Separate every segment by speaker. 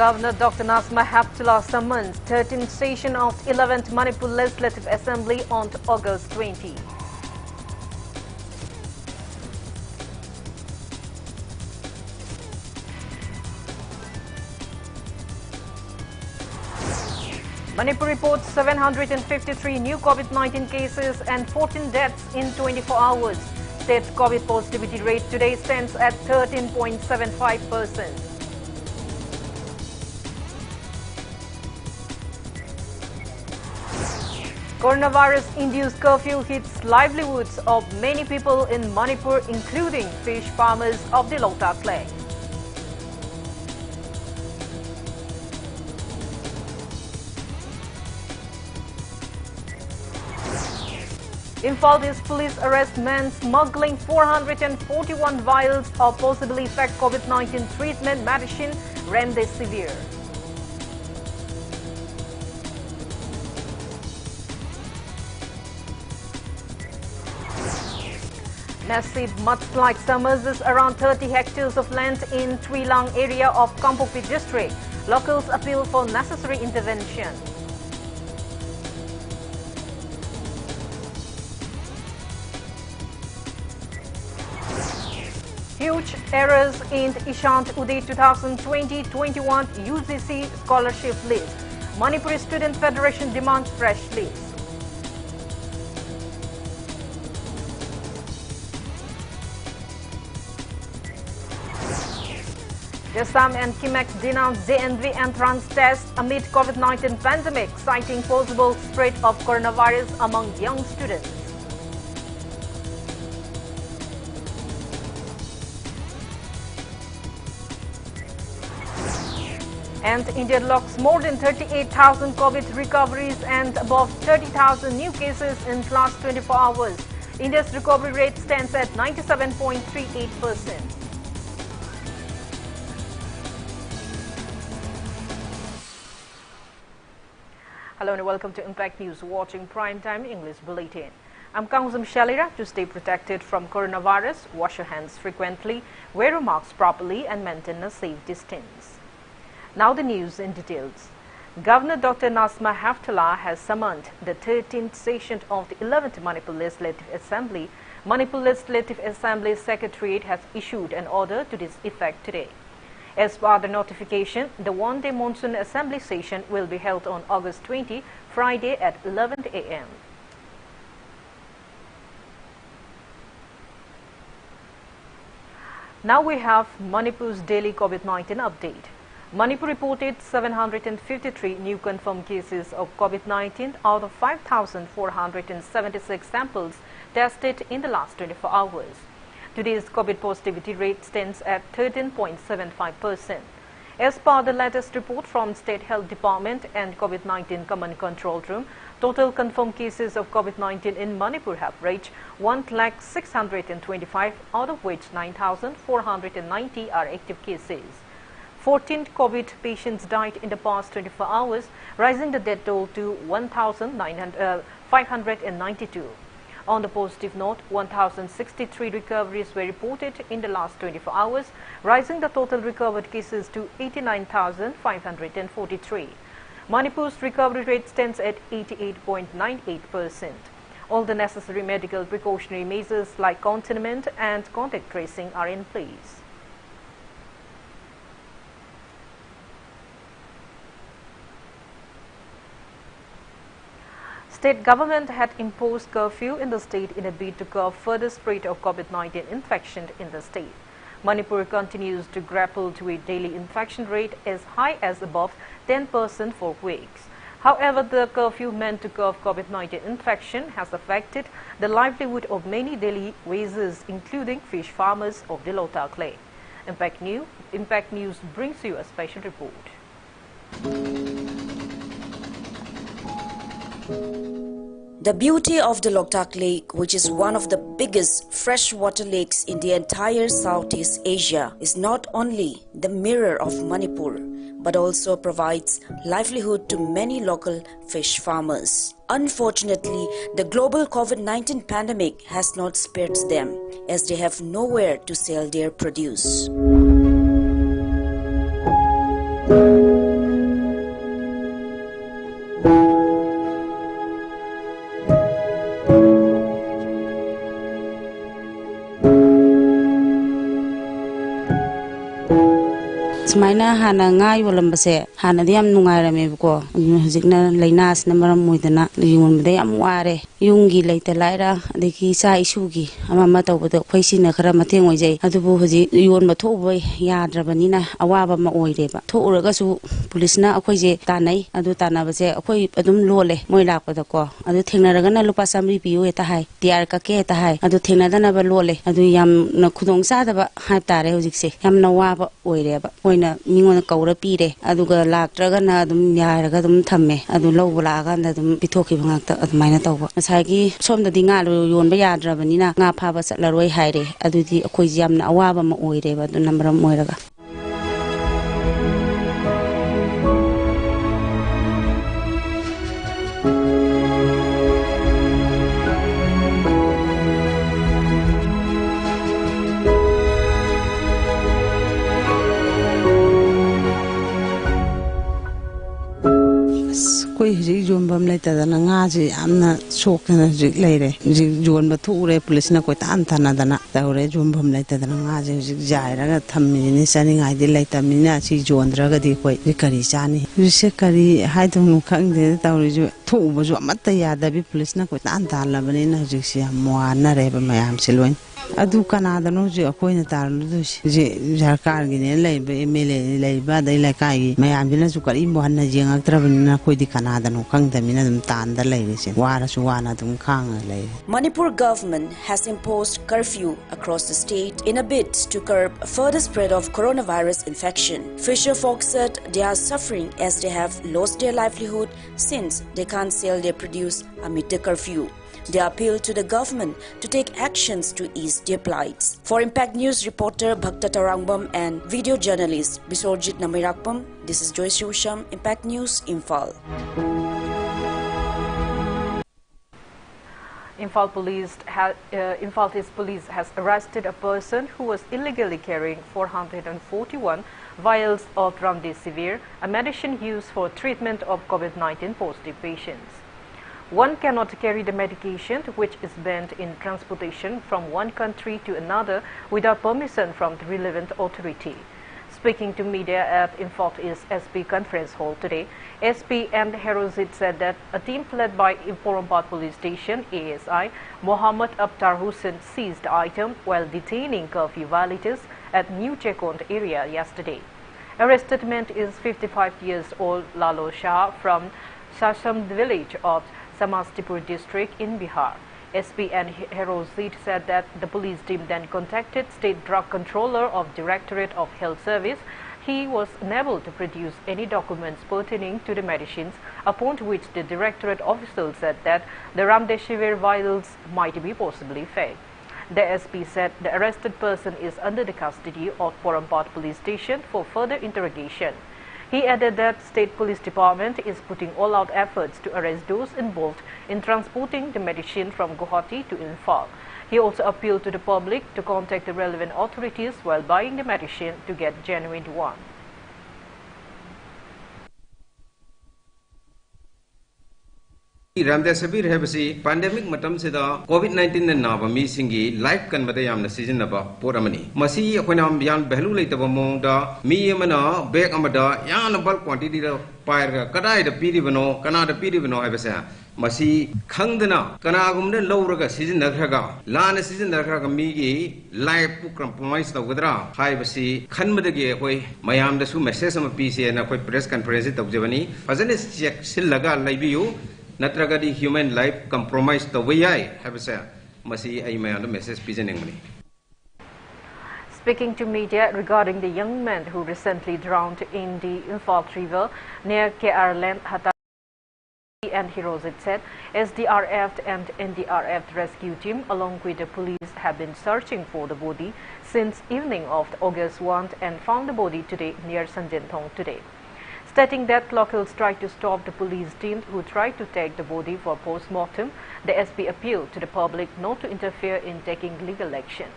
Speaker 1: Governor Dr. Nasma Heptullah summons 13th session of 11th Manipur Legislative Assembly on August 20. Manipur reports 753 new COVID-19 cases and 14 deaths in 24 hours. State COVID positivity rate today stands at 13.75%. Coronavirus-induced curfew hits livelihoods of many people in Manipur, including fish farmers of the Lota clay. Imphal police arrest man smuggling 441 vials of possibly effect COVID-19 treatment medicine remdesivir. Massive mudslide submerges around 30 hectares of land in Twilang area of Kampokpi district. Locals appeal for necessary intervention. Huge errors in Ishant Uday 2020-21 UGC scholarship list. Manipur Student Federation demands fresh list. Assam and Kimek denounce JNV entrance test amid COVID-19 pandemic, citing possible spread of coronavirus among young students. And India logs more than 38,000 COVID recoveries and above 30,000 new cases in last 24 hours. India's recovery rate stands at 97.38%. Hello and welcome to Impact News, watching Primetime English Bulletin. I'm Kangujam Shellyra. To stay protected from coronavirus, wash your hands frequently, wear your masks properly and maintain a safe distance. Now the news in details. Governor Dr. Nasma Heptullah has summoned the 13th session of the 11th Manipur Legislative Assembly. Manipur Legislative Assembly Secretariat has issued an order to this effect today. As per the notification, the one-day monsoon assembly session will be held on August 20, Friday at 11 a.m. Now we have Manipur's daily COVID-19 update. Manipur reported 753 new confirmed cases of COVID-19 out of 5,476 samples tested in the last 24 hours. Today's COVID positivity rate stands at 13.75%. As per the latest report from State Health Department and COVID-19 Command Control Room, total confirmed cases of COVID-19 in Manipur have reached 1,625, out of which 9,490 are active cases. 14 COVID patients died in the past 24 hours, raising the death toll to 1,592. On the positive note, 1,063 recoveries were reported in the last 24 hours, rising the total recovered cases to 89,543. Manipur's recovery rate stands at 88.98%. All the necessary medical precautionary measures like containment and contact tracing are in place. State government had imposed curfew in the state in a bid to curb further spread of COVID-19 infection in the state. Manipur continues to grapple to a daily infection rate as high as above 10% for weeks. However, the curfew meant to curb COVID-19 infection has affected the livelihood of many daily wagers, including fish farmers of the Lota clay. Impact News brings you a special report.
Speaker 2: The beauty of the Loktak Lake, which is one of the biggest freshwater lakes in the entire Southeast Asia, is not only the mirror of Manipur, but also provides livelihood to many local fish farmers. Unfortunately, the global COVID-19 pandemic has not spared them, as they have nowhere to sell their produce.
Speaker 3: Smaina hana nga youlambase hana diam nungairamebuko hujikna lainasna maram moidana yunbade yam ware yungi leita laira adiki sa isugi amama tawbada khoisina khara mateng oijai adubu huji yonba thoboi yadrabanina awaba ma oireba thoragasu pulisna akhoije tanai adu tanabase akhoi adum lole moi lakpada ko adu thengnaragana lupa samri piyo eta hai tiar ka ke eta hai adu thengnadana ba lole adu yam na khudong sadaba ha tare hujikse yam na waba oireba oina mingona kaura pire aduga laktragana adum yaraga adum thamme adu lawbulaga adum pithoki bangakta adumaina tawba masagi somda dinga lo yonba yadrabanina nga phaba satlaroi haire adudi akhoi yamna awaba ma oireba adu namram moiraga
Speaker 4: koi hiji jombam laita dana ngaji amna shokna jik leire jik jonba thure police na koi tan thana dana taure jombam laita dana ngaji jik jaira ga thammi ni sani ngai di laita mina chi jondra ga di koi kari chani rise kari haidong nu khang de taure jo thuba jo amatta yada bi police na koi tan tan la bani na jik si amwa na re ba mayam silwen adu kanada no je akoina tarlu du je jarkar gi ne lei be mele lei ba dai la kai mayam jina su kari mo hanna je ngak trabin na koi di kanada no khang da mina dum tan da lei se wara su wana dum khang lei.
Speaker 2: Manipur government has imposed curfew across the state in a bid to curb further spread of coronavirus infection. Fisher folk said they are suffering as they have lost their livelihood since they can't sell their produce amid the curfew. They appeal to the government to take actions to ease their plights. For Impact News reporter Bhakta Tarangbam and video journalist Bisorjit Namirakpam, this is Joyce Usham, Impact News, Imphal.
Speaker 1: Imphal East Police has arrested a person who was illegally carrying 441 vials of remdesivir, a medicine used for treatment of COVID-19 positive patients. One cannot carry the medication, which is banned in transportation from one country to another without permission from the relevant authority. Speaking to media at Imphal East SP Conference Hall today, SP M. Herozit said that a team led by Porompat Police Station ASI Mohammed Abtar Hussain seized the item while detaining curfew violators at New Chekond area yesterday. Arrested man is 55 years old Lalo Shah from Sasham village of Samastipur district in Bihar. SP and Herozit said that the police team then contacted State Drug Controller of Directorate of Health Service. He was unable to produce any documents pertaining to the medicines, upon which the Directorate official said that the remdesivir vials might be possibly fake. The SP said the arrested person is under the custody of Porompat Police Station for further interrogation. He added that State Police Department is putting all-out efforts to arrest those involved in transporting the medicine from Guwahati to Imphal. He also appealed to the public to contact the relevant authorities while buying the medicine to get genuine one.
Speaker 5: Remdesivir habasi pandemic matam seda COVID-19 na naba mi singi life kan bada yamna season naba poramani masi akhona yan behlu leitaba mongda mi yamana bag amada yan bulk quantity da pair kadai da piri bano kana da piri bano habasa masi khangdana kana gumna lawraga season nakhraga lana season nakhraga mi gi life pu compromise tawdra haibasi khanmadage khoi mayam da su message am pi se na khoi press conference tawjabani fazane check sillaga laibiyu Natragadi human life compromise the way I have said. Masi ay may message pigeoning money.
Speaker 1: Speaking to media regarding the young man who recently drowned in the Imphal River near KR Land Hata and Herozit said SDRF and NDRF rescue team along with the police have been searching for the body since evening of August 1 and found the body today near Sanjentong today. Stating that locals tried to stop the police team who tried to take the body for post-mortem, the SP appealed to the public not to interfere in taking legal actions.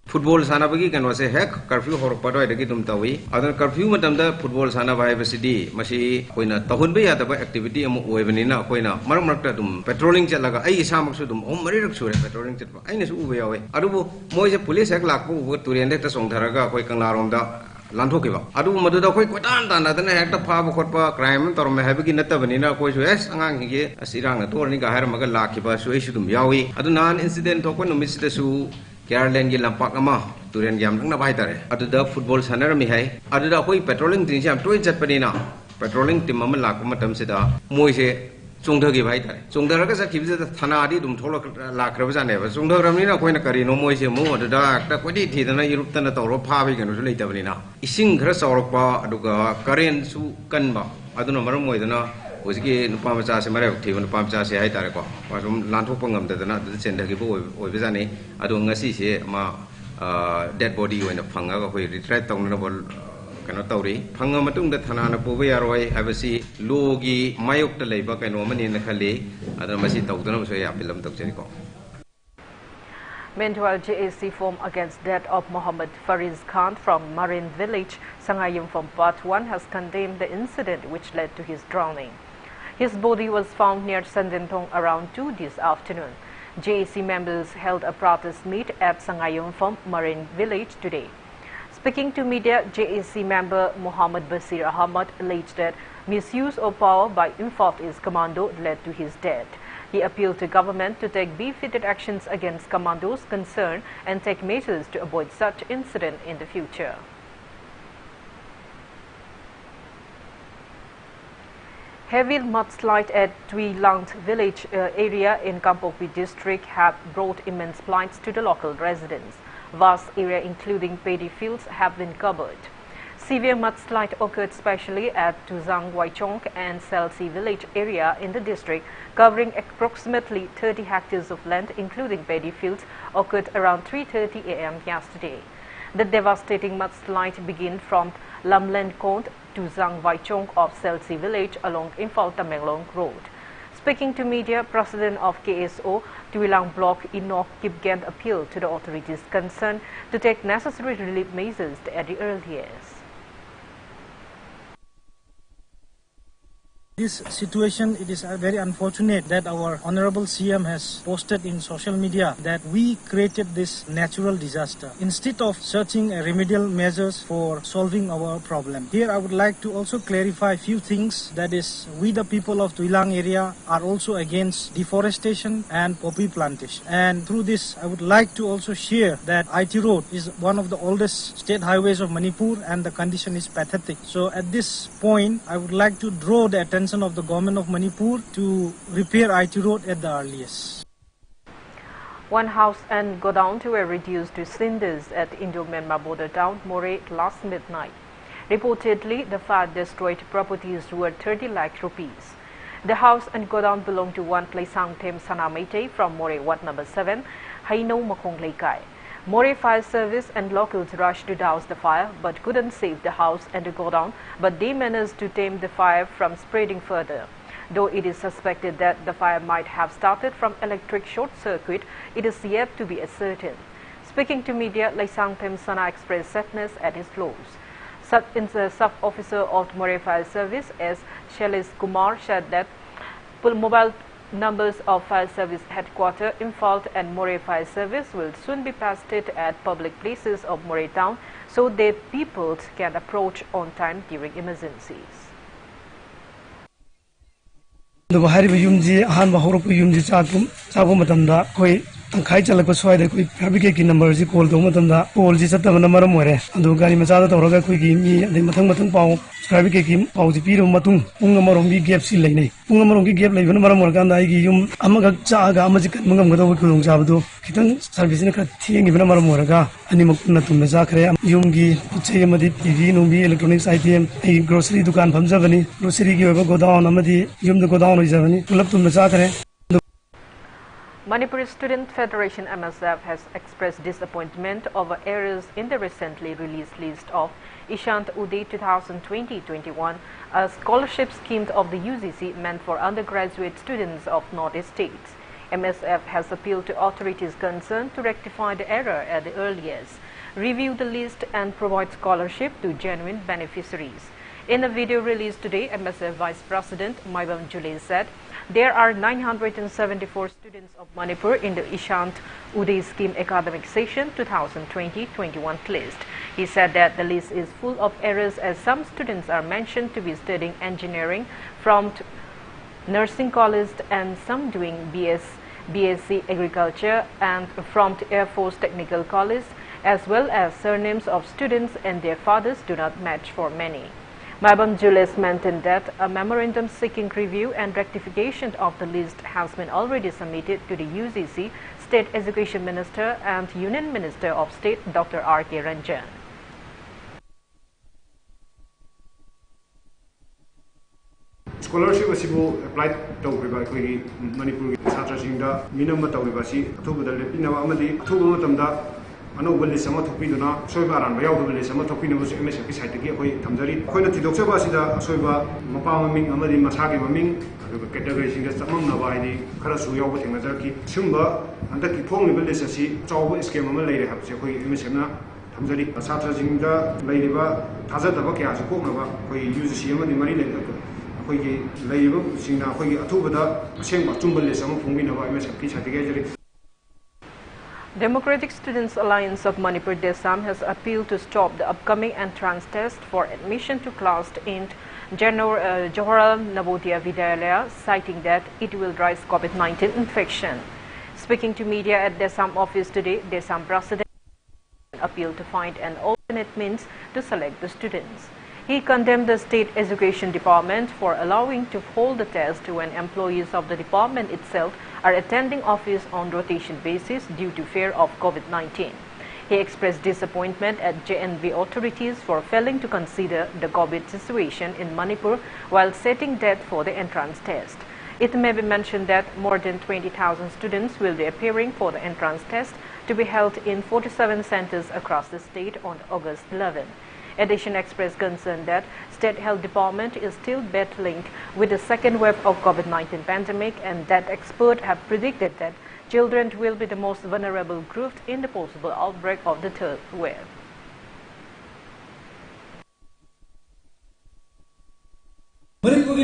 Speaker 5: football sana bagi kan wase hek curfew horok padoi dagi dum tawi adon curfew matam da football sana bai basidi masi koina tahun be ya da activity amu oibani na koina marak marak ta dum patrolling chalaga ai samak su dum mari rak sure patrolling chatba aina su ube yawe adubu moi je police hek lakbu bu turian de ta song tharaga koi kangla rom da lanthokeba adu madu da koi kotan tan da na hekta phaba khotpa crime tor me habigi natabani na koi su es angang hi asirang na tor ni ga har maga lakhiba su isu dum yawi adu nan incident to ko no mis da su Kerala gi lampak ama turian jam thang na bai tare adu da football sanar mi hai adu da koi patrolling tin jam toi chat pani na patrolling team am lak matam se da moi se chungtha gi bai tare chungtha ra ka sa khib se thana di dum tholo lak ra ba ne ba chungtha ram ni na koi na kari no moi se mu adu da ta koi di thi da na yurup ta na to ro pha bai kan su lei ta bani na ising khara sawrok pa adu ga current su kan ba adu na maram moi da na Oziki nupa macha se mare thi nupa macha se hai tare ko pasum lanthok pangam da na chen da gi bo oi be jani adu ngasi se ma dead body oina phanga ga hoi retrieve tong na bol kana tauri phanga matung da thana na po be yaroi habasi logi mayok ta leiba kaino mani na khali adu masi tawdana so ya pilam tak cheri ko.
Speaker 1: Meanwhile, JAC formed against death of Mohammed Fariz Khan from Marine Village, Sangayum from Part 1 has condemned the incident which led to his drowning. His body was found near Sandentong around 2 this afternoon. JAC members held a protest meet at Sangayum from Marine Village today. Speaking to media, JAC member Muhammad Basir Ahmad alleged that misuse of power by Infantry's commando led to his death. He appealed to government to take befitted actions against commandos concerned and take measures to avoid such incident in the future. Heavy mudslide at Twilang village area in Kampokpi district have brought immense plights to the local residents. Vast area including paddy fields have been covered. Severe mudslide occurred especially at Tuzang Waichong and Selsi village area in the district, covering approximately 30 hectares of land including paddy fields, occurred around 3:30 a.m. yesterday. The devastating mudslide began from Lamlen Kont to Zang Waichong of Selsi village along Imphal-Tamenglong road. Speaking to media, President of KSO Twilang Block Enoch Kipgen appealed to the authorities concerned to take necessary relief measures at the earliest.
Speaker 6: This situation, it is very unfortunate that our Honorable CM has posted in social media that we created this natural disaster instead of searching remedial measures for solving our problem. Here I would like to also clarify a few things, that is, we the people of Twilang area are also against deforestation and poppy plantation. And through this I would like to also share that IT road is one of the oldest state highways of Manipur and the condition is pathetic. So at this point I would like to draw the attention of the government of Manipur to repair IT road at the earliest.
Speaker 1: One house and godown were reduced to cinders at Indo-Myanmar border town More last midnight. Reportedly, the fire destroyed properties worth 30 lakh rupees. The house and godown belong to one Plaisang Them Sanamete from More Wat number 7, Haino Makong Leikai. More Fire Service and locals rushed to douse the fire but couldn't save the house and the godown, but they managed to tame the fire from spreading further. Though it is suspected that the fire might have started from electric short circuit, it is yet to be ascertained. Speaking to media, Laisang Them Sana expressed sadness at his loss. Sub-officer of More Fire Service as Shellyra Kumar said that mobile numbers of Fire Service Headquarters, Imphal and More Fire Service will soon be posted at public places of More Town so that people can approach on time during emergencies.
Speaker 7: Tangkai chalak paswai da koi fabricate ki number ji call do matam da call ji chatta na maram more adu gari macha da tawraga koi ki mi ade mathang pau fabricate ki pau ji pi ro matung pung amarom gi gap si leinai pung amarom gi gap leibana maram mor kan da ai gi yum amaga cha ga amaji kan mangam ga do kulong cha badu kitang service ne ka thieng ibana maram mor ga ani mak na tum na za khare yum gi puche amadi tv no bi electronics item ai grocery dukan phamjabani grocery gi oba godown amadi yum da godown oi jabani pulap tum na za khare.
Speaker 1: Manipur Student Federation MSF has expressed disappointment over errors in the recently released list of Ishant Uday 2020-21, a scholarship scheme of the UGC meant for undergraduate students of Northeast states. MSF has appealed to authorities concerned to rectify the error at the earliest, review the list and provide scholarship to genuine beneficiaries. In a video released today, MSF Vice President Maibam Jule said there are 974 students of Manipur in the Ishant Uday Scheme Academic Session 2020-21 list. He said that the list is full of errors as some students are mentioned to be studying engineering from nursing college and some doing BSc Agriculture and from Air Force Technical College, as well as surnames of students and their fathers do not match for many. Maibam Jules maintained that a memorandum seeking review and rectification of the list has been already submitted to the UGC, State Education Minister and Union Minister of State Dr. R.K. Ranjan.
Speaker 8: Scholarship asibu applied tawriba koi Manipur chhatra jingda minimum tawriba si athuba dal lepina amadi athuba matamda anobal list ama thokpiduna soiba ran bayawda list ama thokpina bu MSF ki site ki koi thamjari khoina tidokchaba sida soiba mapa maming amadi masagi maming aduga category singa samamna ba idi khara su yawba thengnajarki simba andaki thongliba list asi chawba scheme ama leire habse koi MSF na thamjari chhatra jingda leiriba thajadaba kya su koknaba koi UGC amadi mari le
Speaker 1: Democratic Students Alliance of Manipur Desam has appealed to stop the upcoming entrance test for admission to class in Johar Navodaya Vidyalaya, citing that it will rise COVID-19 infection. Speaking to media at Desam office today, Desam President appealed to find an alternate means to select the students. He condemned the State Education Department for allowing to hold the test when employees of the department itself are attending office on rotation basis due to fear of COVID-19. He expressed disappointment at JNV authorities for failing to consider the COVID situation in Manipur while setting date for the entrance test. It may be mentioned that more than 20,000 students will be appearing for the entrance test to be held in 47 centers across the state on August 11. Edition expressed concern that State Health Department is still battling with the second wave of COVID-19 pandemic and that experts have predicted that children will be the most vulnerable group in the possible outbreak of the third wave.
Speaker 9: Manipur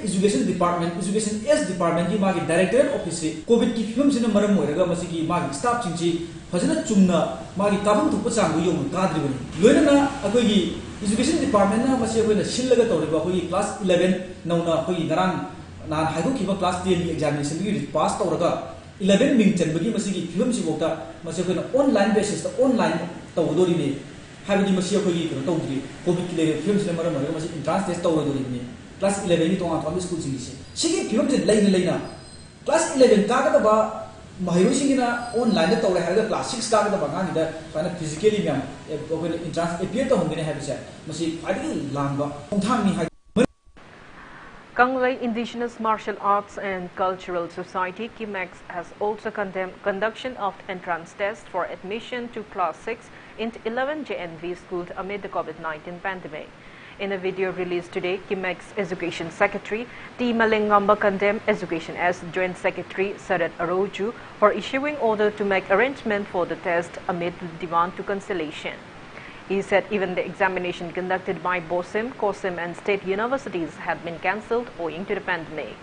Speaker 9: Education Department, Education S Department की मागी Director Office से COVID की film से न मरम होएगा मसी की मागी staff चिंची फजना चुम्ना मागी काबम थुप चांगु यों काद्री बनी लोइना ना अकोई की Education Department ना मसी अकोई ना शिल लगा तोड़े बाकोई class 11 नौना अकोई नरान नान हाइको की class 10 की examination की pass तोड़गा 11 मिंग चंद बगी मसी की फिल्म से बोलता मसी अकोई ना online basis ता online तोड़ोरी ने हाइबी मसी अकोई की करो तोड़ोरी COVID की ले फिल्म से न मरम होएगा मसी entrance test तोड़ोरी ने Class 11 ni tonga thami school sing se sigi philom je leina class 11 ka ga ba mahiro sing na online ta tawre ha class 6 ka ga ba nga ni da kana physically myam entrance appear ta hongene ha bisa masi adi lamba thang ni ha
Speaker 1: Kanglai Indigenous Martial Arts and Cultural Society KIMEX has also condemned conduction of entrance test for admission to class 6 in 11 JNV schools amid the COVID-19 pandemic. In a video released today, KIMEX Education Secretary T. Malingamba condemned Education as Joint Secretary Sarat Aroju for issuing order to make arrangement for the test amid the demand to cancellation. He said even the examination conducted by BOSIM, COSIM and state universities had been cancelled owing to the pandemic.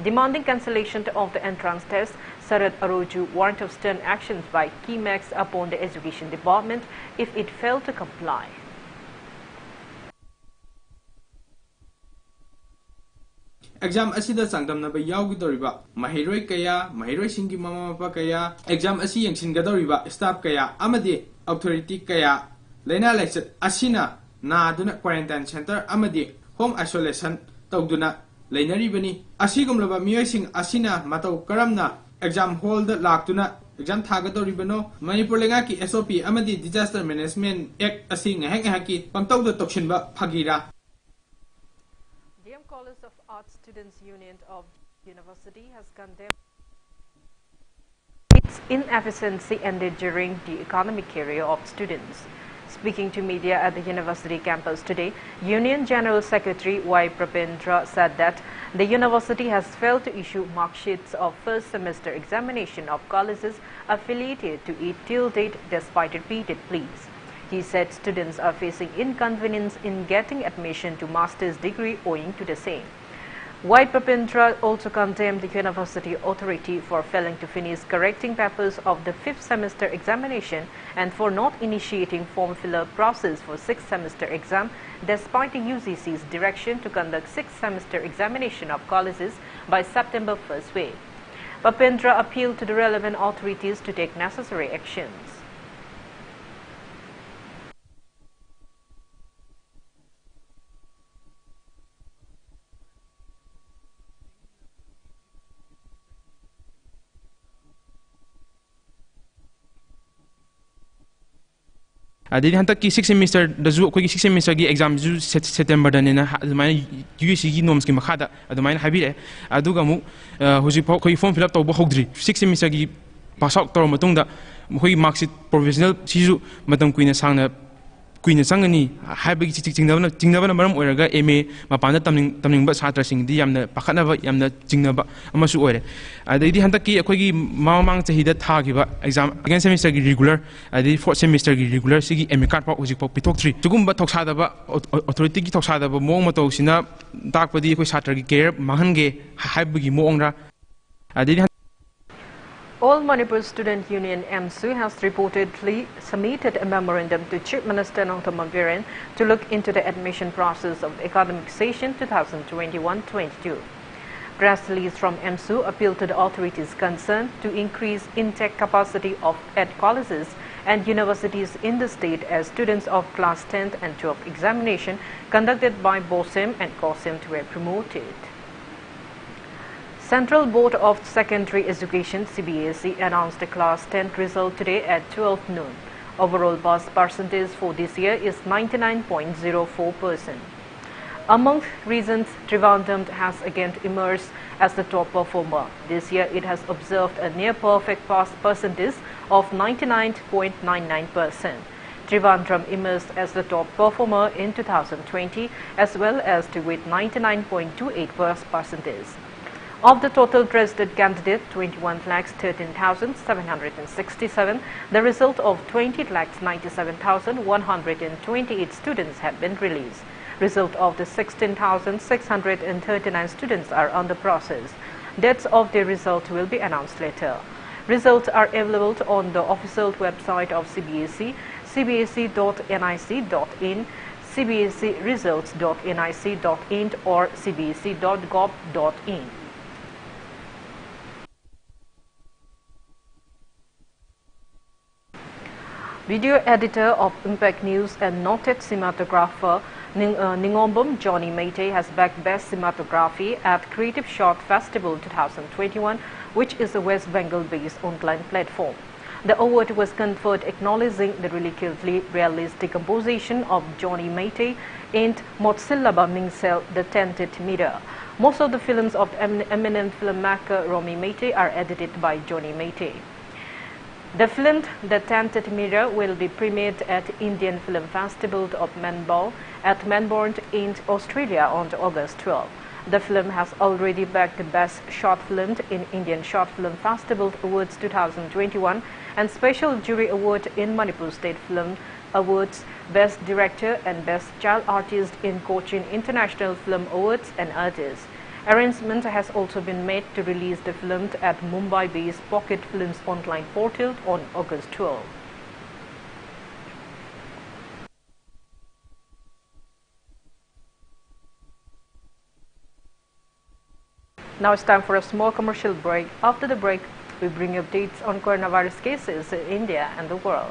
Speaker 1: Demanding cancellation of the entrance test, Sarat Aroju warned of stern actions by KIMEX upon the Education Department if it failed to comply.
Speaker 10: Exam asida sangdam na ba yaw gidoriba mahiroi kaya mahiroi singi mama mapa kaya exam asi yangsin gadoriba staff kaya amadi authority kaya lena lecture asina na duna quarantine center amadi home isolation tawduna leinari bani asigumlaba miyoi sing asina matau karamna exam hall da laktuna exam thagadoribano Manipur lenga ki SOP amadi disaster management act asi ngahek ngahaki pangtawda tokshinba phagira
Speaker 1: College of Arts Students Union of University has condemned its inefficiency ended during the academic career of students. Speaking to media at the university campus today, Union General Secretary Y. Prapendra said that The university has failed to issue mark sheets of first semester examination of colleges affiliated to it till date despite repeated pleas. He said students are facing inconvenience in getting admission to master's degree owing to the same. White Papindra also condemned the university authority for failing to finish correcting papers of the 5th semester examination and for not initiating form fill-up process for 6th semester exam despite the UGC's direction to conduct 6th semester examination of colleges by September 1st week. Papindra appealed to the relevant authorities to take necessary actions.
Speaker 10: Adidi hantak ki 6th semester dazu koi 6th semester gi exam ju September danena adumai UGC gi norms ki makhada adumai habire aduga mu hoji koi form fill up tawba hogdri 6th semester gi pass out tor matungda koi mark sheet provisional sizu matam kuina sangna kuina sangani haibagi jingnabana maram oiraga MA mapana tamning satra sing di yamna pakhatnaba yamna jingnaba amasu oire adidi hantak ki akoi gi mamang chahida thagiba exam second semester gi regular adi 4th semester gi regular sigi MA card pa hojik pa pitokthri tugumba thoksadaba authority gi thoksadaba mong mato sina takpadi akoi satra gi career mahange haibagi mongra adidi
Speaker 1: All Manipur Student Union MSU has reportedly submitted a memorandum to Chief Minister Nongthaman Biren to look into the admission process of the academic session 2021-22. Press release from MSU appealed to the authorities concerned to increase intake capacity at colleges and universities in the state as students of class 10th and 12th examination conducted by BOSEM and COSEM were promoted. Central Board of Secondary Education (CBSE) announced the class 10th result today at 12 noon. Overall pass percentage for this year is 99.04%. Among reasons, Trivandrum has again emerged as the top performer. This year, it has observed a near-perfect pass percentage of 99.99%. Trivandrum emerged as the top performer in 2020, as well as with 99.28%. Of the total registered candidate, 21,13,767, the result of 20,97,128 students have been released. Result of the 16,639 students are on the process. Dates of the result will be announced later. Results are available on the official website of CBSE, cbse.nic.in, cbseresults.nic.in or cbse.gov.in. Video editor of Impact News and noted cinematographer Ningombum Johnny Meite has bagged Best Cinematography at Creative Short Festival 2021, which is a West Bengal-based online platform. The award was conferred acknowledging the relatively realistic composition of Johnny Meite in Motsillaba Mingsel, The Tented Mirror. Most of the films of eminent filmmaker Romy Meite are edited by Johnny Meite. The film The Tented Mirror will be premiered at Indian Film Festival of Melbourne in Australia on August 12. The film has already bagged the Best Short Film in Indian Short Film Festival Awards 2021 and Special Jury Award in Manipur State Film Awards, Best Director and Best Child Artist in Cochin International Film Awards and others. Arrangement has also been made to release the film at Mumbai-based Pocket Films online portal on August 12. Now it's time for a small commercial break. After the break, we bring you updates on coronavirus cases in India and the world.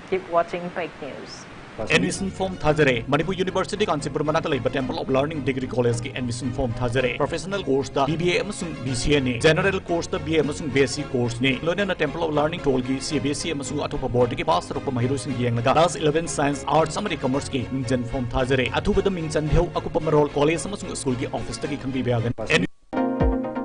Speaker 1: Keep watching Impact News.
Speaker 11: Admission form Thajare, Manipur University Kanchipur Manata Laiba Temple of Learning Degree College ki admission form Thajare. Professional course da BBA amasung BCA ne. General course da BA amasung BSc course ne. Loina Temple of Learning Toll ki CBSE amasung atopa board ki pass ropa mahiru sing yengnaga. Class 11 Science Arts Summary Commerce ki mingjan form Thajare. Athuba da mingchan dheu akupa marol college amasung school ki office ta ki khangbi biagan.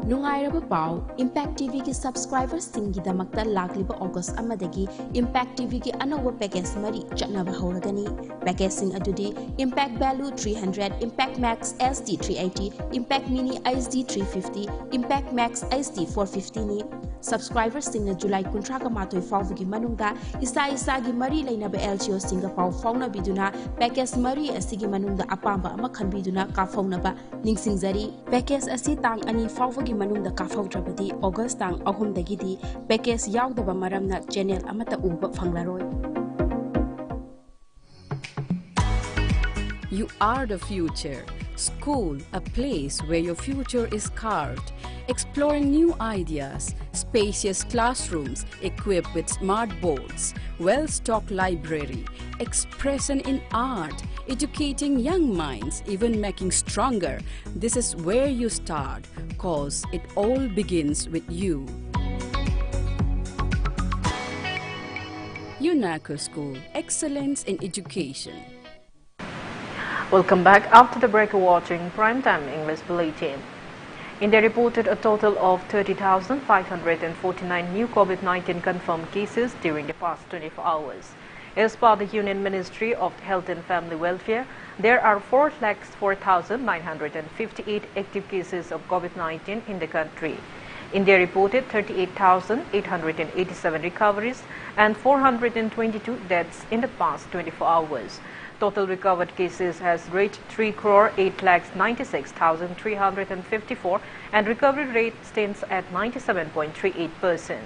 Speaker 12: Nungairaba pau Impact TV ki subscribers singi damakta lagliba August amadagi Impact TV ki anawa package mari chatnaba hawragani. Package sing adudi Impact Value 300, Impact Max SD 380, Impact Mini HD 350, Impact Max HD 450 ni. Subscribers sing July kuntraga matoi fawgi manungda isa gi mari lainaba LGO singa pau fauna biduna package mari asigi manungda apamba ama khanbiduna ka fauna ba ningsingzari. Package asi tang ani fawgi manungda ka fawdrabadi August tang ahum dagidi package yaudaba maramna channel amata uba phanglaroi.
Speaker 13: You are the future. School, a place where your future is carved. Exploring new ideas, spacious classrooms equipped with smart boards, well-stocked library, expression in art, educating young minds, even making stronger. This is where you start, cause it all begins with you. UNACO School, excellence in education.
Speaker 1: Welcome back. After the break, you're watching Primetime English Bulletin. India reported a total of 30,549 new COVID-19 confirmed cases during the past 24 hours. As per the Union Ministry of Health and Family Welfare, there are 4,04,958 active cases of COVID-19 in the country. India reported 38,887 recoveries and 422 deaths in the past 24 hours. Total recovered cases has reached 3,08,96,354 and recovery rate stands at 97.38%,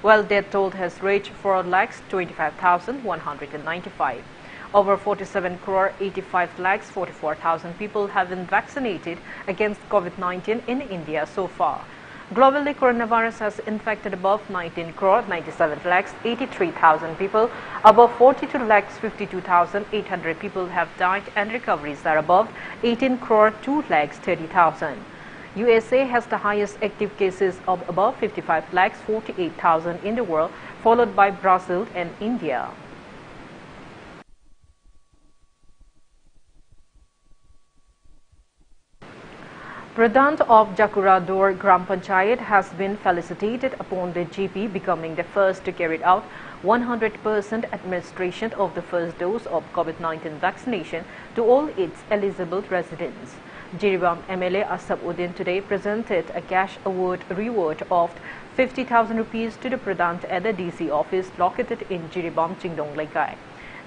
Speaker 1: while death toll has reached 4,25,195. Over 47,85,44,000 people have been vaccinated against COVID-19 in India so far. Globally, coronavirus has infected above 19,97,83,000 people. Above 42,52,800 people have died and recoveries are above 18,02,30,000. USA has the highest active cases of above 55,48,000 in the world, followed by Brazil and India. Pradhan of Jakurador Gram Panchayat has been felicitated upon the GP becoming the first to carry out 100% administration of the first dose of COVID-19 vaccination to all its eligible residents. Jiribam MLA Asabuddin today presented a cash reward of 50,000 rupees to the Pradhan at the DC office located in Jiribam, Chingdong Laikai.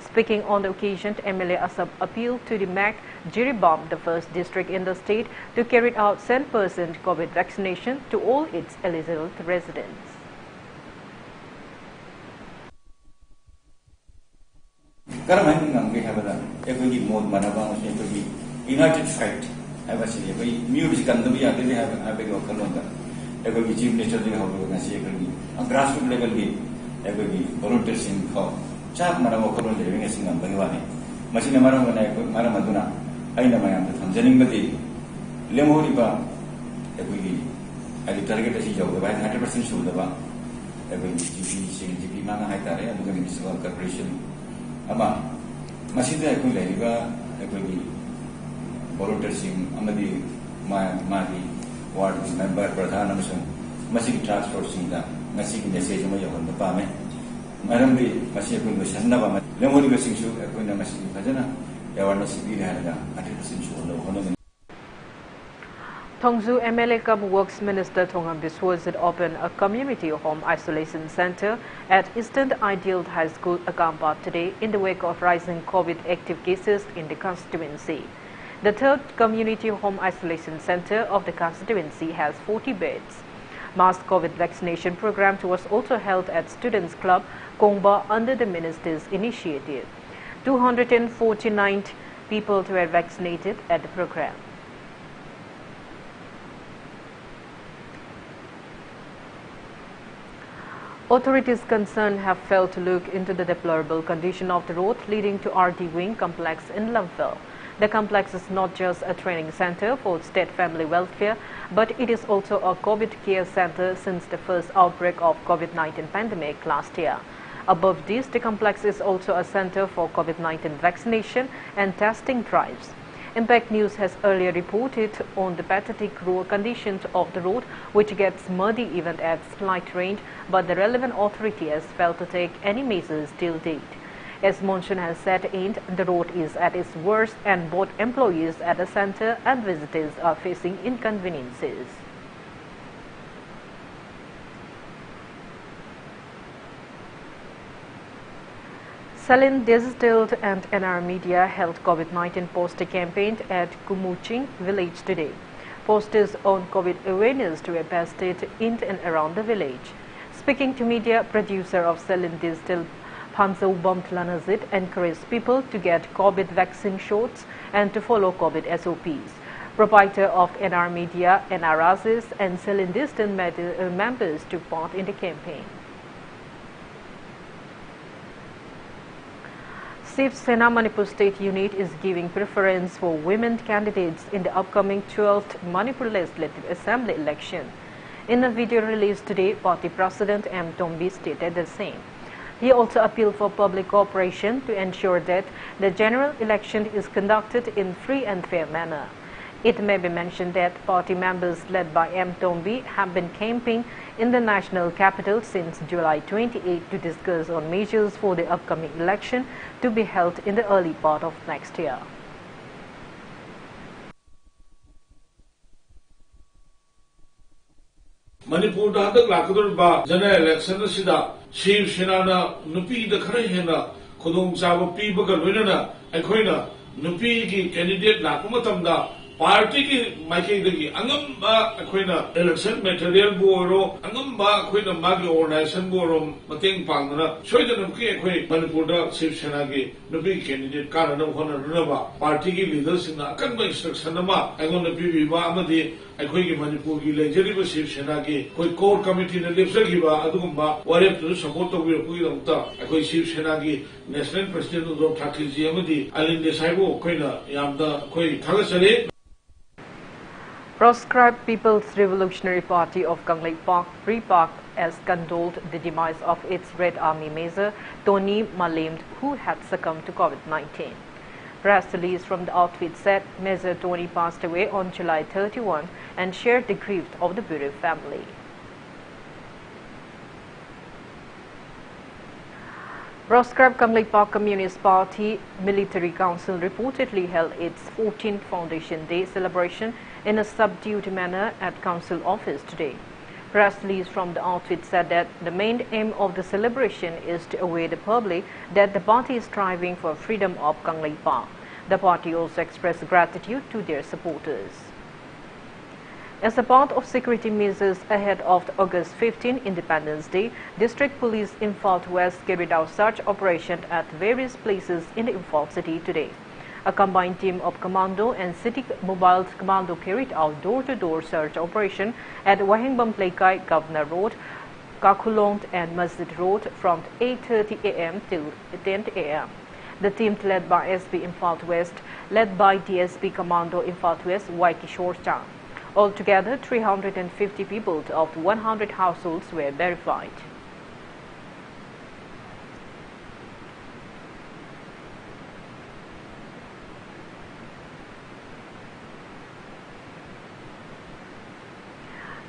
Speaker 1: Speaking on the occasion, MLA Asab appealed to the MAC Jiribam, the first district in the state, to carry out 100% COVID vaccination to all its eligible residents.
Speaker 14: United fight. I was music and the Chief Minister of grassroots level, volunteers in Chap Maramokon living as in Bangwani. Machina Maramaduna, Aina Mayam, Tanzaning Mati, Lemoriba, I target a siege of 100% show the bank. GP Mana Haitare, and the Municipal Corporation. Ama Masida Kulaiba, volunteers in Amadi Madi, ward member, Pradhanamson, Masik transport Sinda, Masik message on the Pame. Madam B. Masipun was Sanava, Lemon Missing Shoe, Aquina Massi Pajana, Yavarnas Vilhanaga, 100% sure.
Speaker 1: Tongzu MLA cum Works Minister Thongam Biswazit opened a community home isolation center at Eastern Ideal High School, Akampa today in the wake of rising COVID active cases in the constituency. The third community home isolation center of the constituency has 40 beds. Mass COVID vaccination program was also held at Students Club, Kongba under the Minister's initiative. 249 people were vaccinated at the program. Authorities concerned have failed to look into the deplorable condition of the road leading to RD Wing complex in Lumpville. The complex is not just a training center for state family welfare, but it is also a COVID care center since the first outbreak of COVID-19 pandemic last year. Above this, the complex is also a center for COVID-19 vaccination and testing drives. Impact News has earlier reported on the pathetic road conditions of the road, which gets muddy even at slight rain, but the relevant authority has failed to take any measures till date. As monsoon has set in, the road is at its worst and both employees at the center and visitors are facing inconveniences. Salin Digital and NR Media held COVID-19 poster campaign at Kangujam village today. Posters on COVID awareness were pasted in and around the village. Speaking to media, producer of Salin Digital Kangujam Lanazit encouraged people to get COVID vaccine shots and to follow COVID SOPs. Proprietor of NR Media, NR and Salin Digital members took part in the campaign. Shiv Sena Manipur State Unit is giving preference for women candidates in the upcoming 12th Manipur Legislative Assembly election. In a video released today, Party President M. Tombi stated the same. He also appealed for public cooperation to ensure that the general election is conducted in free and fair manner. It may be mentioned that party members led by M. Tombi have been campaigning in the national capital since July 28 to discuss on measures for the upcoming election to be held in the early part of next year.
Speaker 15: Manipur da hadak lakadurba general election sida Shiv Sena na nupi da khara hena khudong chaba pibaga loinana aikhoina nupi ki candidate lakuma matamda party ki maike dagi angamba akoina election material buoro angamba akoina magi organization buoro mateng pangna soidana ki akoi Manipur da Shiv Sena ki nupi candidate kana na hona runaba party ki leaders na akanba instruction ma aigona bibiba amadi akoi ki Manipur ki lejeriba Shiv Sena ki koi core committee na lepsagiba adugumba warep to support to bi pui ramta akoi Shiv Sena ki national president Uddhav Thackeray ji amadi Alin Desai bo koina yamda koi thagasare.
Speaker 1: Proscribed People's Revolutionary Party of Kanglei Park Free Park has condoled the demise of its Red Army Major Tony Malemed, who had succumbed to COVID-19. Press release from the outfit said Major Tony passed away on July 31 and shared the grief of the bereaved family. Proscribed Kanglei Park Communist Party Military Council reportedly held its 14th Foundation Day celebration in a subdued manner at Council office today. Press release from the outfit said that the main aim of the celebration is to aware the public that the party is striving for freedom of Kanglei Park. The party also expressed gratitude to their supporters. As a part of security measures ahead of the August 15 Independence Day, District Police Imphal West carried out search operations at various places in the Imphal city today. A combined team of Commando and City Mobile Commando carried out door-to-door search operation at Wahingbam Plekai, Governor Road, Kakulong and Masjid Road from 8:30 a.m. till 10 a.m. The team led by SP Imphal West, led by DSP Commando Imphal West, Y. Kishore Chang. Altogether, 350 people of 100 households were verified.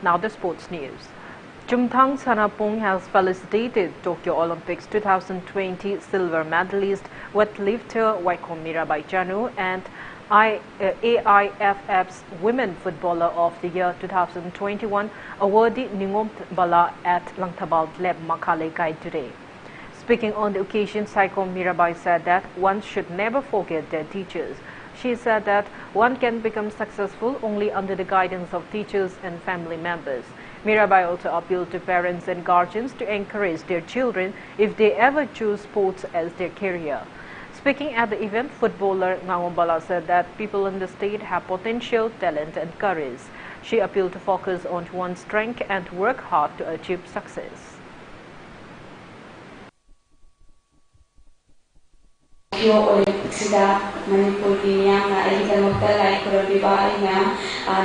Speaker 1: Now the sports news. Chumthang Sanapong has felicitated Tokyo Olympics 2020 silver medalist weightlifter Waikom Mirabai Chanu and AIFF's Women Footballer of the Year 2021 awardee Ningom Bala at Langtabal Leb Makalaikai today. Speaking on the occasion, Saikom Mirabai said that one should never forget their teachers. She said that one can become successful only under the guidance of teachers and family members. Mirabai also appealed to parents and guardians to encourage their children if they ever choose sports as their career. Speaking at the event, footballer Nangombala said that people in the state have potential, talent and courage. She appealed to focus on one's strength and work hard to achieve success.
Speaker 3: Olympicsida Manipur ki miyamna aigidamukta lai khurabiba aina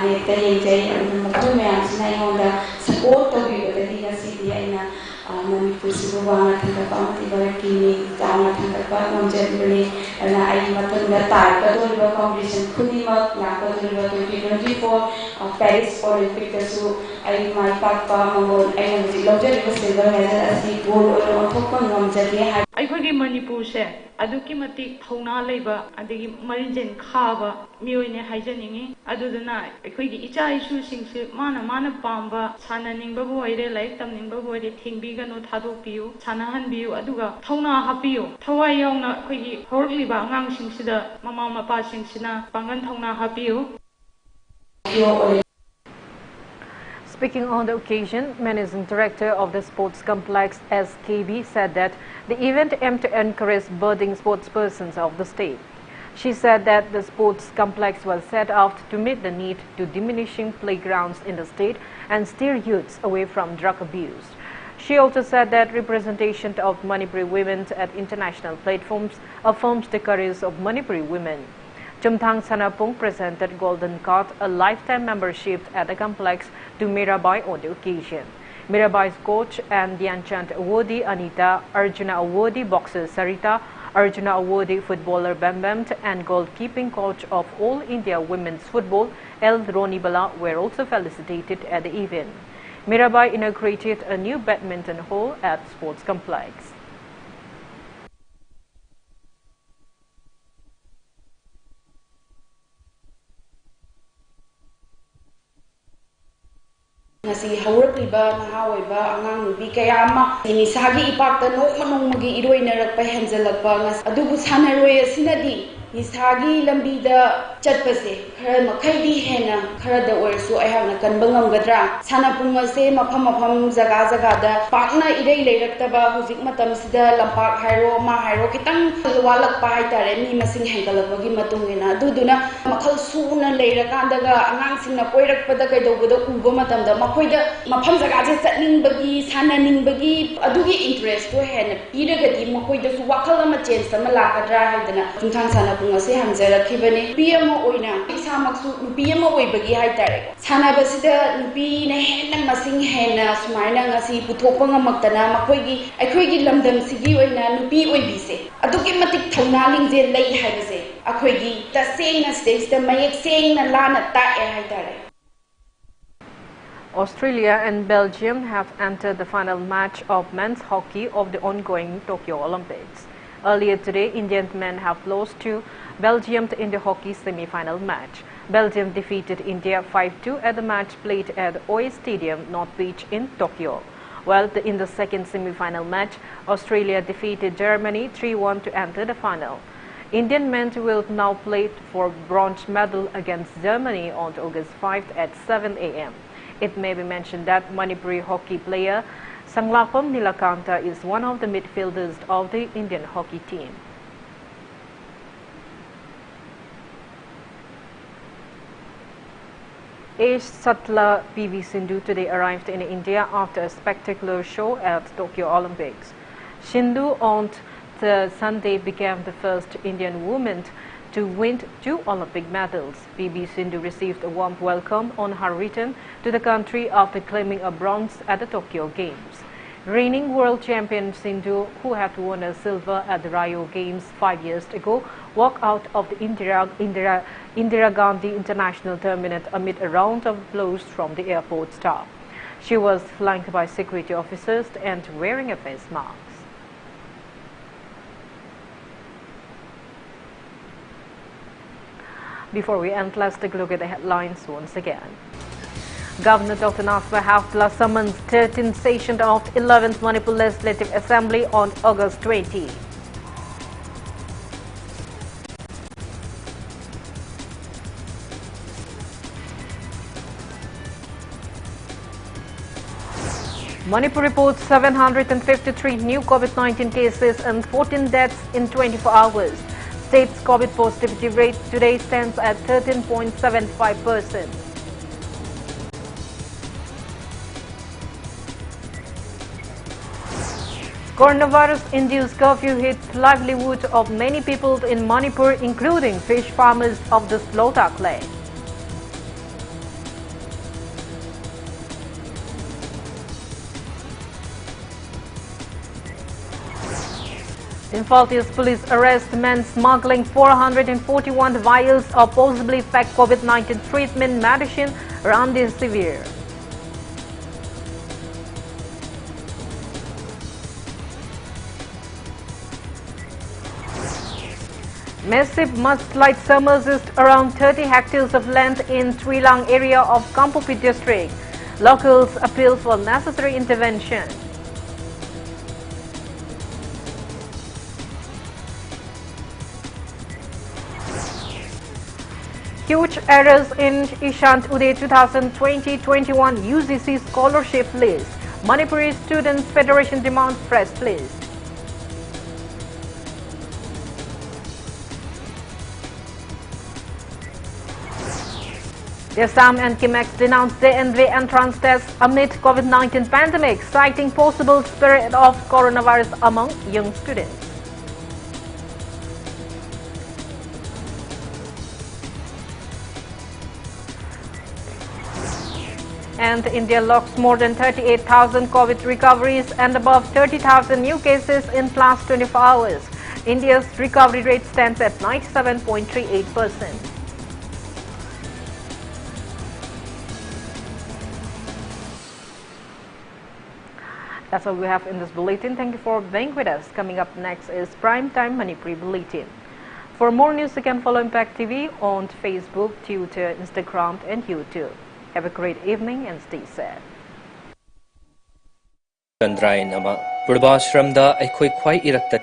Speaker 3: neta yenjai adumukta miyamsina ingonda support tawibadagi ngasidi aina ꯑꯩꯅ ꯃꯅꯤꯄꯨꯔꯁꯤꯕꯨ ꯋꯥꯡꯅ ꯊꯥꯡꯒꯠꯄ ꯑꯃꯗꯤ ꯚꯥꯔꯠꯀꯤ ꯃꯤꯡ ꯆꯥꯎꯅ ꯊꯥꯡꯒꯠꯄ ꯉꯝꯖꯔꯤꯕꯅꯤ ꯑꯗꯨꯅ ꯑꯩꯒꯤ ꯃꯇꯨꯡꯗ ꯇꯥꯔꯛꯀꯗꯧꯔꯤꯕ competition ꯈꯨꯗꯤꯡꯃꯛ ꯂꯥꯛꯀꯗꯧꯔꯤꯕ 2024 ꯄꯦꯔꯤꯁ ꯑꯣꯂꯤꯝꯄꯤꯛꯇꯁꯨ ꯑꯩ ꯃꯥꯏ ꯄꯥꯛꯄ ꯃꯉꯣꯟ ꯑꯩꯅ ꯍꯧꯖꯤꯛ ꯂꯧꯖꯔꯤꯕ ꯁꯤꯜꯚꯔ ꯃꯦꯗꯜ ꯑꯁꯤ ꯒꯣꯜ ꯑꯣꯏꯅ ꯑꯣꯟꯊꯣꯛꯄ ꯉꯝꯖꯒꯦ ꯍꯥꯏ
Speaker 16: ꯑꯩꯈꯣꯏꯒꯤ ꯃꯅꯤꯄꯨꯔꯁꯦ ꯑꯗꯨꯛꯀꯤ ꯃꯇꯤꯛ ꯊꯧꯅꯥ ꯂꯩꯕ ꯑꯗꯒꯤ ꯃꯔꯤꯟꯖꯦꯟ ꯈꯥꯕ ꯃꯤꯑꯣꯏꯅꯦ ꯍꯥꯏꯖꯅꯤꯡꯉꯤ ꯑꯗꯨꯗꯨꯅ ꯑꯩꯈꯣꯏꯒꯤ ꯏꯆꯥ ꯏꯁꯨꯁꯤꯡꯁꯦ ꯃꯥꯅ ꯄꯥꯝꯕ ꯁꯥꯟꯅꯅꯤꯡꯕꯕꯨ ꯑꯣꯏꯔꯦ ꯂꯥꯏꯔꯤꯛ ꯇꯝꯅꯤꯡꯕꯕꯨ ꯑꯣꯏꯔꯦ ꯊꯤꯡꯕꯤꯒꯅꯨ ꯊꯥꯗꯣꯛꯄꯤꯌꯨ ꯁꯥꯟꯅꯍꯟꯕꯤꯌꯨ ꯑꯗꯨꯒ ꯊꯧꯅꯥ ꯍꯥꯞꯄꯤꯌꯨ ꯊꯋꯥꯏ ꯌꯥꯎꯅ ꯑꯩꯈꯣꯏꯒꯤ ꯍꯧꯔꯛꯂꯤꯕ ꯑꯉꯥꯡꯁꯤꯡꯁꯤꯗ ꯃꯃꯥ ꯃꯄꯥꯁꯤꯡꯁꯤꯅ ꯄꯥꯡꯒꯜ ꯊꯧꯅꯥ ꯍꯥꯞꯄꯤꯌꯨ.
Speaker 1: Speaking on the occasion, Managing Director of the Sports Complex SKB said that the event aimed to encourage budding sportspersons of the state. She said that the sports complex was set out to meet the need to diminishing playgrounds in the state and steer youths away from drug abuse. She also said that representation of Manipuri women at international platforms affirms the courage of Manipuri women. Chumthang Sanapung presented Golden Card, a lifetime membership at the complex, to Mirabai on the occasion. Mirabai's coach and Dhyanchand Awardee Anita, Arjuna Awardee boxer Sarita, Arjuna Awardee footballer Bambam, and goalkeeping coach of All India Women's Football, L. Ronibala, were also felicitated at the event. Mirabai inaugurated a new badminton hall at Sports Complex.
Speaker 3: ngasi hawrakliba nahaoiba angang nubi kaya ama nisagi ipakta nokmanongmagi iroinarakpa henjalakpa ngas adubu sanaroi asinadi nisagi lambida chatpase khara makhaidi hena khara da orsu ayhana kanba ngamgadra sanapung ase mafam jaga da pakna irei leiraktaba hujik matam sida lampak hairo ma hairo kitang walakpa haitare mi masing hengalakbagi matungina duduna makhal suna leirakandaga angang singna koirakpada kaidobada uba matamda makoida mafam jaga je chatningbagi sananingbagi adugi interest to hena piragadi makoida su wakal ama change ama lakadra haidana chungthang sanapung ase hamjarakibani piyama oina isamaksu piyama oibagi haitare sanabasida nupi na hena masing hena sumaina ngasi puthokpa ngamaktana makoigi aikoigi lamdam sigi oina nupi oibise adugi matik thongna lingje lei haibase akoigi tasengna stage da mayek sengna lana tae haitare.
Speaker 1: Australia and Belgium have entered the final match of men's hockey of the ongoing Tokyo Olympics. Earlier today, Indian men have lost to Belgium in the hockey semi-final match. Belgium defeated India 5-2 at the match played at OA Stadium, North Beach in Tokyo. While in the second semi-final match, Australia defeated Germany 3-1 to enter the final. Indian men will now play for bronze medal against Germany on August 5 at 7 a.m. It may be mentioned that Manipuri hockey player Sanglapam Nilakanta is one of the midfielders of the Indian hockey team. Ace Satla PV Sindhu today arrived in India after a spectacular show at Tokyo Olympics. Sindhu on the Sunday became the first Indian woman to win 2 Olympic medals. PV Sindhu received a warm welcome on her return to the country after claiming a bronze at the Tokyo Games. Reigning world champion Sindhu, who had won a silver at the Rio Games 5 years ago, walked out of the Indira Gandhi International Terminal amid a round of applause from the airport staff. She was flanked by security officers and wearing a face mask. Before we end, let's take a look at the headlines once again. Governor Dr. Nasser Hafla summons 13th session of 11th Manipur Legislative Assembly on August 20. Manipur reports 753 new COVID-19 cases and 14 deaths in 24 hours. State's COVID positivity rate today stands at 13.75%. Coronavirus-induced curfew hits livelihood of many people in Manipur, including fish farmers of the slaughter clay. Infaltius police arrest men smuggling 441 vials of possibly fake COVID-19 treatment medicine Remdesivir. Massive mudslide submerged around 30 hectares of land in Trilang area of Kampopi district. Locals appeal for necessary intervention. Huge errors in Ishant Uday 2020-21 UGC scholarship list. Manipur Students Federation demands fresh list. The Assam and Kimex denounced DNV entrance tests amid COVID-19 pandemic, citing possible spread of coronavirus among young students. And India logs more than 38,000 COVID recoveries and above 30,000 new cases in last 24 hours. India's recovery rate stands at 97.38%. That's all we have in this bulletin. Thank you for being with us. Coming up next is Primetime Manipur Bulletin. For more news, you can follow Impact TV on Facebook, Twitter, Instagram, and YouTube. Have a great evening and stay safe.
Speaker 17: Kandrain ama Purvashramda aikhoi khwai irakta